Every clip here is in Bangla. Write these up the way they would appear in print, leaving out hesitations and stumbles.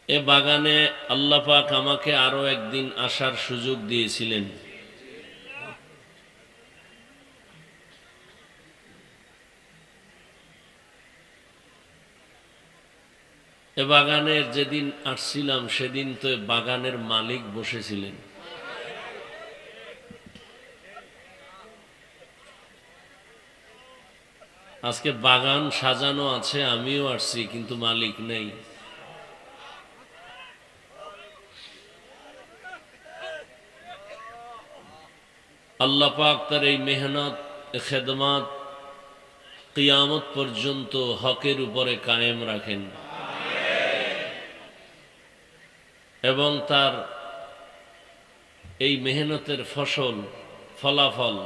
এ বাগানে আল্লাহ পাক আমাকে আরো একদিন আসার সুযোগ দিয়েছিলেন। এ বাগানের যেদিন আসছিলাম সেদিন তো বাগানের মালিক বসেছিলেন। আজকে বাগান সাজানো আছে, আমিও আসছি, কিন্তু মালিক নেই। আল্লাহ পাক তার এই মেহনত, খেদমাত কিয়ামত পর্যন্ত হকের উপরে কায়েম রাখেন এবং তার এই মেহনতের ফসল, ফলাফল,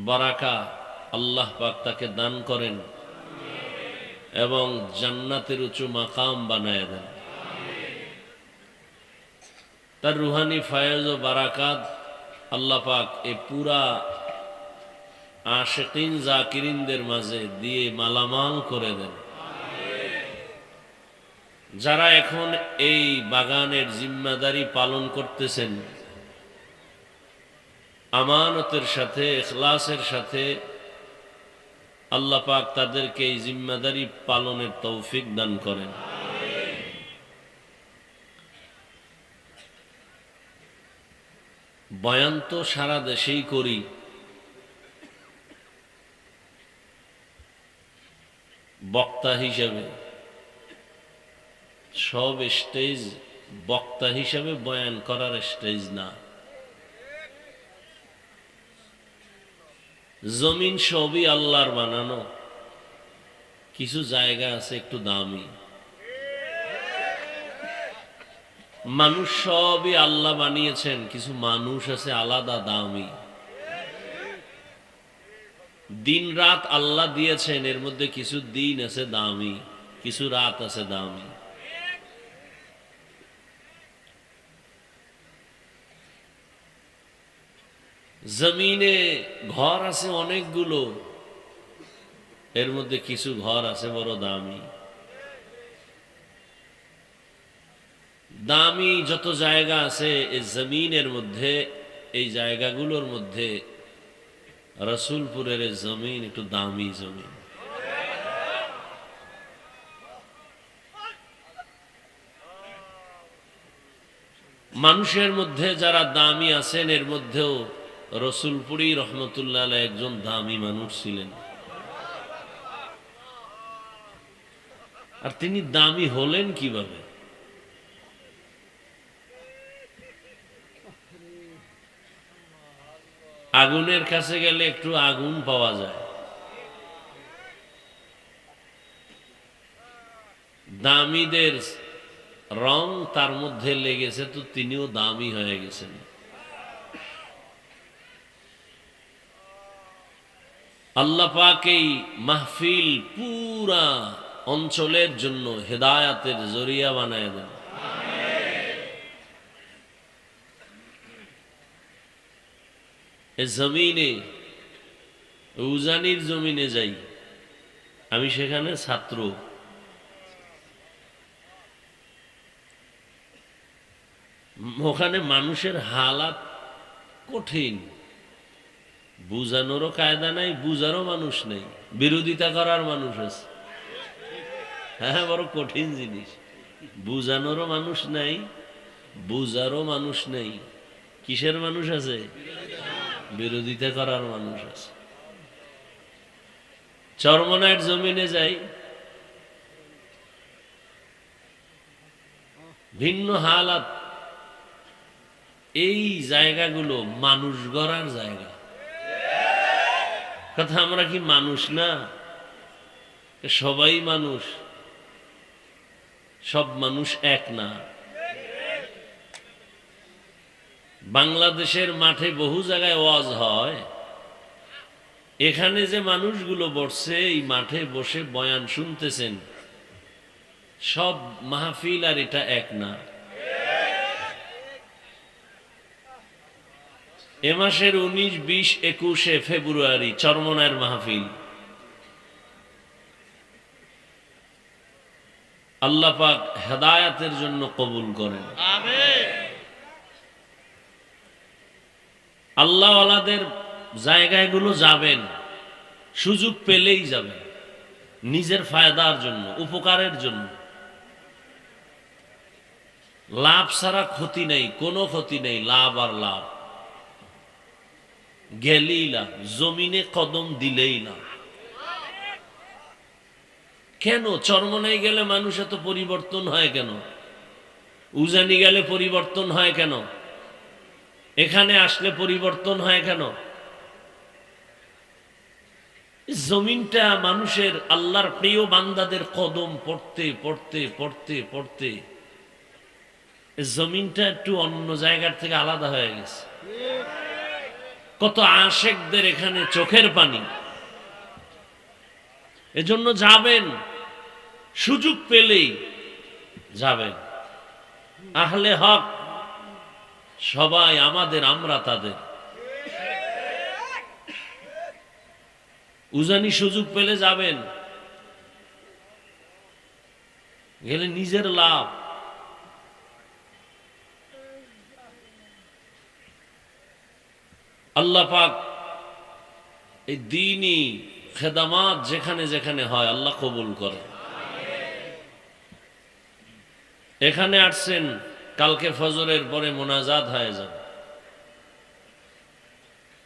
বারাকা আল্লাহ পাক তাকে দান করেন এবং জান্নাতের উঁচু মাকাম বানায় দেন। তার রুহানি ফায়েজ ও বারাকাত আল্লাহ পাক এই পুরা আশিকিন জাকিরিনদের মাঝে দিয়ে মালামাল করে দেন। যারা এখন এই বাগানের জিম্মাদারি পালন করতেছেন, আমানতের সাথে, ইখলাসের সাথে, আল্লাহ পাক তাদেরকে এই জিম্মাদারি পালনের তৌফিক দান করেন। বয়ান তো সারা দেশেই করি, বক্তা হিসেবে। সব স্টেজ বক্তা হিসেবে বয়ান করার স্টেজ না। জমিন সবই আল্লাহর বানানো, কিছু জায়গা আছে একটু দামি। মানুষ সবই আল্লাহ বানিয়েছেন, কিছু মানুষ আছে আলাদা দামি। দিন রাত আল্লাহ দিয়েছেন, এর মধ্যে কিছু দিন আছে দামি, কিছু রাত আছে দামি। জমিনে ঘর আছে অনেকগুলো, এর মধ্যে কিছু ঘর আছে বড় দামি। দামি যত জায়গা আছে এই জমিনের মধ্যে, এই জায়গাগুলোর মধ্যে রসুলপুরের জমিন একটু দামি জমিন। মানুষের মধ্যে যারা দামি আছেন এর মধ্যেও রসুলপুরি রহমতুল্লাহ আলাইহি একজন দামি মানুষ ছিলেন। আর তিনি দামি হলেন কিভাবে? আগুনের কাছে গেলে একটু আগুন পাওয়া যায়, দামিদের রং তার মধ্যে লেগেছে, তো তিনিও দামি হয়ে গেছেন। আল্লাহ পাক এই মাহফিল পুরা অঞ্চলের জন্য হেদায়াতের জরিয়া বানায় দেন। এই জমিনে, উজানির জমিনে যাই, আমি সেখানে ছাত্র। ওখানে মানুষের হালাত কঠিন, বুঝানোরও কায়দা নাই, বুঝারও মানুষ নেই, বিরোধিতা করার মানুষ আছে। হ্যাঁ, বড় কঠিন জিনিস। বুঝানোরও মানুষ নাই, বুঝারও মানুষ নেই। কিসের মানুষ আছে? বিরোধিতা করার মানুষ আছে। চরমনায়ের জমিনে যাই, ভিন্ন হালাত। এই জায়গাগুলো মানুষ গড়ার জায়গা। কথা, আমরা কি মানুষ না? সবাই মানুষ, সব মানুষ এক না। বাংলাদেশের মাঠে বহু জায়গায় ওয়াজ হয়, এখানে যে মানুষগুলো বসছে এই মাঠে বসে বয়ান শুনতেছেন, সব মাহফিল আর এটা এক না। এ মাসের 19, 20, 21 ফেব্রুয়ারি চরমনায়ের মাহফিল। আল্লাহ পাক হেদায়েতের জন্য কবুল করেন। আমিন। আল্লাহওয়ালাদের জায়গাগুলো যাবেন, সুযোগ পেলেই যাবেন, নিজের ফায়দার জন্য, উপকারের জন্য। লাভ ছাড়া ক্ষতি নেই, কোনো ক্ষতি নেই, লাভ আর লাভ। গেলেই লাভ, জমিনে কদম দিলেই লাভ। কেন চরমনাই গেলে মানুষ এত পরিবর্তন হয় কেন? উজানি গেলে পরিবর্তন হয় কেন? এখানে আসলে পরিবর্তন হয় কেন? জমিনটা মানুষের, আল্লাহর প্রিয় বান্দাদের কদম পড়তে পড়তে পড়তে পড়তে জমিনটা একটু অন্য জায়গার থেকে আলাদা হয়ে গেছে। কত আশেকদের এখানে চোখের পানি। এজন্য যাবেন, সুযোগ পেলেই যাবেন। আহলে হক সবাই আমাদের, আমরা তাদের। উজানি সুযোগ পেলে যাবেন, গেলে নিজের লাভ। আল্লাহ পাক এই দ্বীনি খেদামাত যেখানে যেখানে হয় আল্লাহ কবুল করে। এখানে আসছেন, কালকে ফজরের পরে মোনাজাত হয়ে যাবে।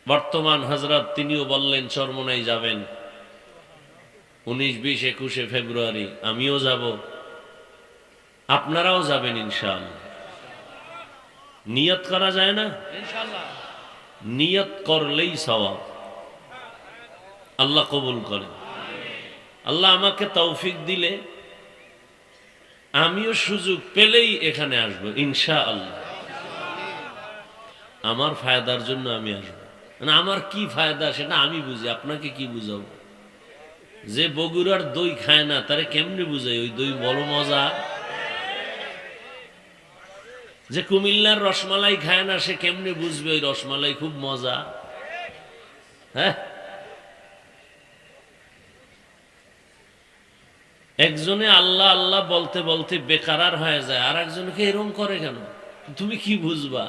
বর্তমান হযরত তিনিও বললেন চরমনাই যাবেন 19, 20, 21 ফেব্রুয়ারি। আমিও যাব, আপনারাও যাবেন ইনশাআল্লাহ। নিয়ত করা যায় না? ইনশাআল্লাহ। নিয়ত করলেই সওয়াব। আল্লাহ কবুল করেন। আল্লাহ আমাকে তৌফিক দিলে আমিও সুযোগ পেলেই এখানে আসব ইনশাআল্লাহ। আমার ফায়দার জন্য আমি আসবো। মানে আমার কি ফায়দা সেটা আমি বুঝি, আপনাকে কি বুঝাবো? যে বগুড়ার দই খায় না তারে কেমনে বুঝাই ওই দই বড় মজা? যে কুমিল্লার রসমালাই খায় না সে কেমনে বুঝবে ওই রসমালাই খুব মজা? হ্যাঁ, একজনে আল্লাহ আল্লাহ বলতে বলতে বেকারার হয়ে যায়, আর একজনকে এরম করে কেন? তুমি কি বুঝবা?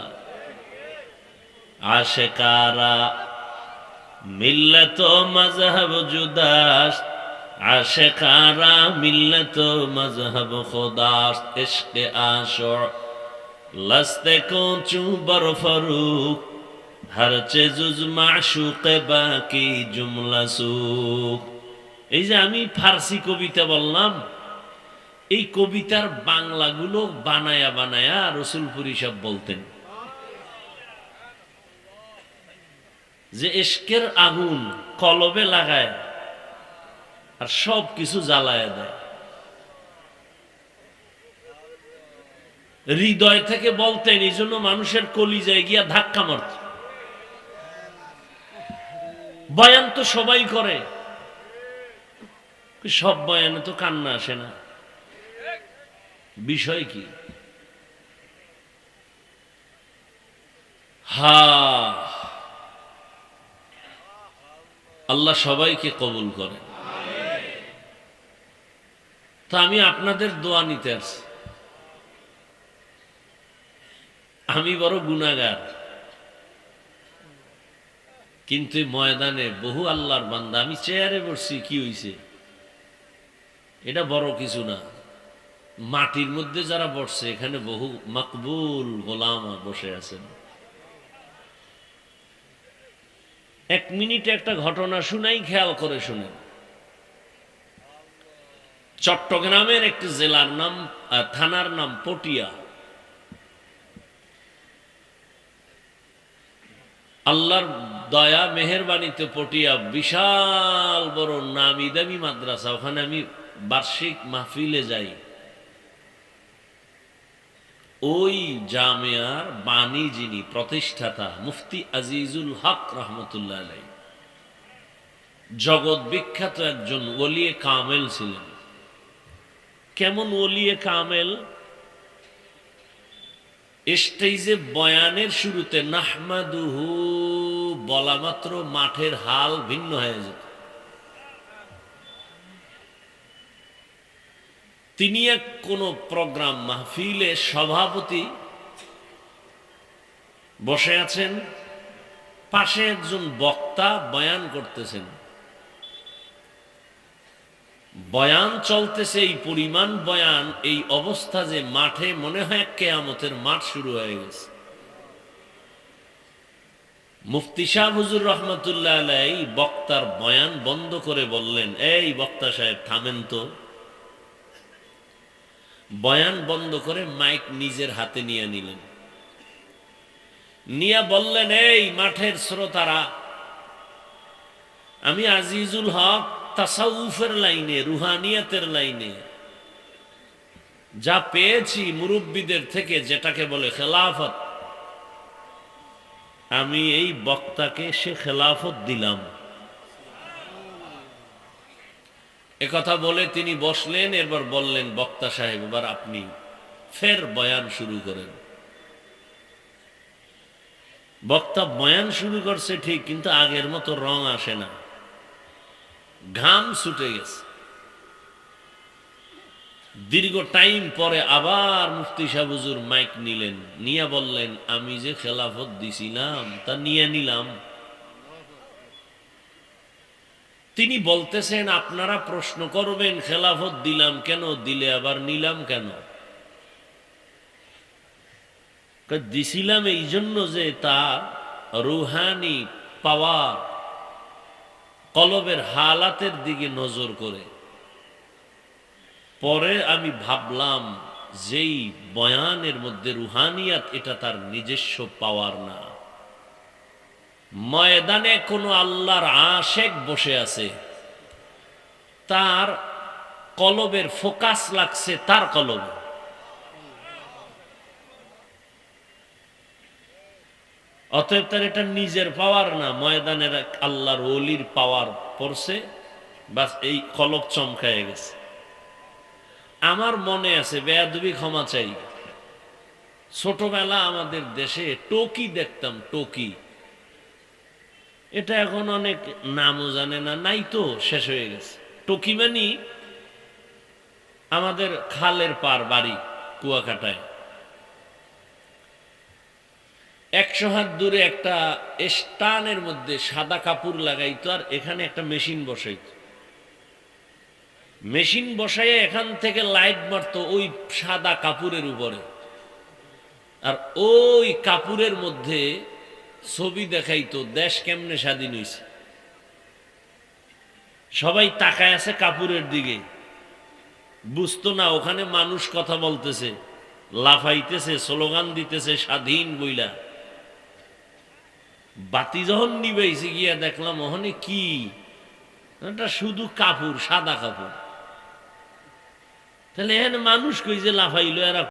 আশেকারা মিল্লত মজহব জুদাস, আশেকারা মিল্লত মজহব খুদাস, ইশকে আশর লস্তে কোচু বরফরুক, হর চেজুজ মাশুকে বাকি জুমলা সুখ। এই যে আমি ফার্সি কবিতা বললাম, এই কবিতার বাংলাগুলো বানায়া বানায়া রসুলপুরি সব বলতেন যে ইশকের আগুন কলবে লাগায় আর সব কিছু জ্বালায় দেয়। হৃদয় থেকে বলতেন, এই জন্য মানুষের কলিজায় গিয়া ধাক্কা মারত। বয়ান তো সবাই করে, সব বয়ানে তো কান্না আসে না। বিষয় কি? আল্লাহ সবাইকে কবুল করেন। তো আমি আপনাদের দোয়া নিতে আসছি। আমি বড় গুনাহগার, কিন্তু ময়দানে বহু আল্লাহর বান্দা। আমি চেয়ারে বসছি, কি হইছে? এটা বড় কিছু না। মাটির মধ্যে যারা বসছে এখানে বহু মকবুল গোলাম বসে আছেন। 1 মিনিটে একটা ঘটনা শুনাই, খেয়াল করে শুনেন। চট্টগ্রামের একটি জেলার নাম, থানার নাম পটিয়া। আল্লাহর দয়া মেহেরবানিতে পটিয়া বিশাল বড় নামি দামি মাদ্রাসা। ওখানে আমি বার্ষিক মাহফিলে যাই। ওই জামিয়ার বাণী যিনি প্রতিষ্ঠাতা মুফতি আজিজুল হক রহমতুল্লাহ আলাইহি, জগৎ বিখ্যাত একজন ওলিয়ে কামেল ছিলেন। কেমন ওলিয়ে কামেল? স্টেজে বয়ানের শুরুতে নাহমাদুহু বলা মাত্র মাঠের হাল ভিন্ন হয়ে যেত। তিনি এক কোনো প্রোগ্রাম মাহফিলে সভাপতি বসে আছেন, পাশে একজন বক্তা বয়ান করতেছেন, বয়ান চলতেছে, এই পরিমাণ বয়ান, এই অবস্থা যে মাঠে মনে হয় কিয়ামতের মাঠ শুরু হয়ে গেছে। মুফতি শাহ হুজুর রহমতুল্লাহ আলাই বক্তার বয়ান বন্ধ করে বললেন, এই বক্তা সাহেব থামেন তো। বয়ান বন্ধ করে মাইক নিজের হাতে নিয়ে নিলেন, নিয়ে বললেন, এই মাঠের শ্রোতারা, আমি আজিজুল হক তাসাউফের লাইনে, রুহানিয়াতের লাইনে যা পেয়েছি মুরব্বীদের থেকে, যেটাকে বলে খেলাফত, আমি এই বক্তাকে সে খেলাফত দিলাম। একথা বলে তিনি বসলেন। এরপর বললেন, বক্তা সাহেব এবার আপনি ফের বয়ান শুরু করেন। বক্তা বয়ান শুরু করছে ঠিক, কিন্তু আগের মতো রং আসে না, ঘাম ছুটে গেছে। দীর্ঘ টাইম পরে আবার মুফতি সাহেব হুজুর মাইক নিলেন, নিয়ে বললেন, আমি যে খেলাফত দিছিলাম তা নিয়ে নিলাম। তিনি বলতেছেন, আপনারা প্রশ্ন করবেন খেলাফত দিলাম কেন, দিলে আবার নিলাম কেন? দিছিলাম এই জন্য যে তা রুহানি পাওয়ার, কলবের হালাতের দিকে নজর করে। পরে আমি ভাবলাম, যেই বয়ানের মধ্যে রুহানিয়াত, এটা তার নিজস্ব পাওয়ার না। ময়দানে কোনো আল্লাহর আশেক বসে আছে, তার কলবের ফোকাস লাগছে তার কলবে। অতএব তার এটা নিজের পাওয়ার না, ময়দানের আল্লাহর ওলির পাওয়ার পড়ছে, বাস এই কলব চমকায় গেছে। আমার মনে আছে, বেয়াদবি ক্ষমা চাই, ছোটবেলা আমাদের দেশে টকি দেখতাম, টকি। এটা এখন অনেক নামও জানে না, নাই তো, শেষ হয়ে গেছে। টকি মানে আমাদের খালের পার বাড়ি কুয়াকাটায়, 100 হাত দূরে একটা স্টানের মধ্যে সাদা কাপড় লাগাইতো, আর এখানে একটা মেশিন বসাইতো। মেশিন বসাইয়ে এখান থেকে লাইট মারতো ওই সাদা কাপড়ের উপরে, আর ওই কাপড়ের মধ্যে ছবি দেখাইতো দেশ কেমনে স্বাধীন হয়েছে। সবাই তাকায় আছে কাপড়ের দিকে, বুঝতো না ওখানে মানুষ কথা বলতেছে, লাফাইতেছে, স্লোগান দিতেছে স্বাধীন বইলা। বাতি যখন নিবাইছে, গিয়া দেখলাম ওখানে কি, এটা শুধু কাপড়, সাদা কাপড়। তাহলে এখানে মানুষ কই যে লাফাইলো এরা?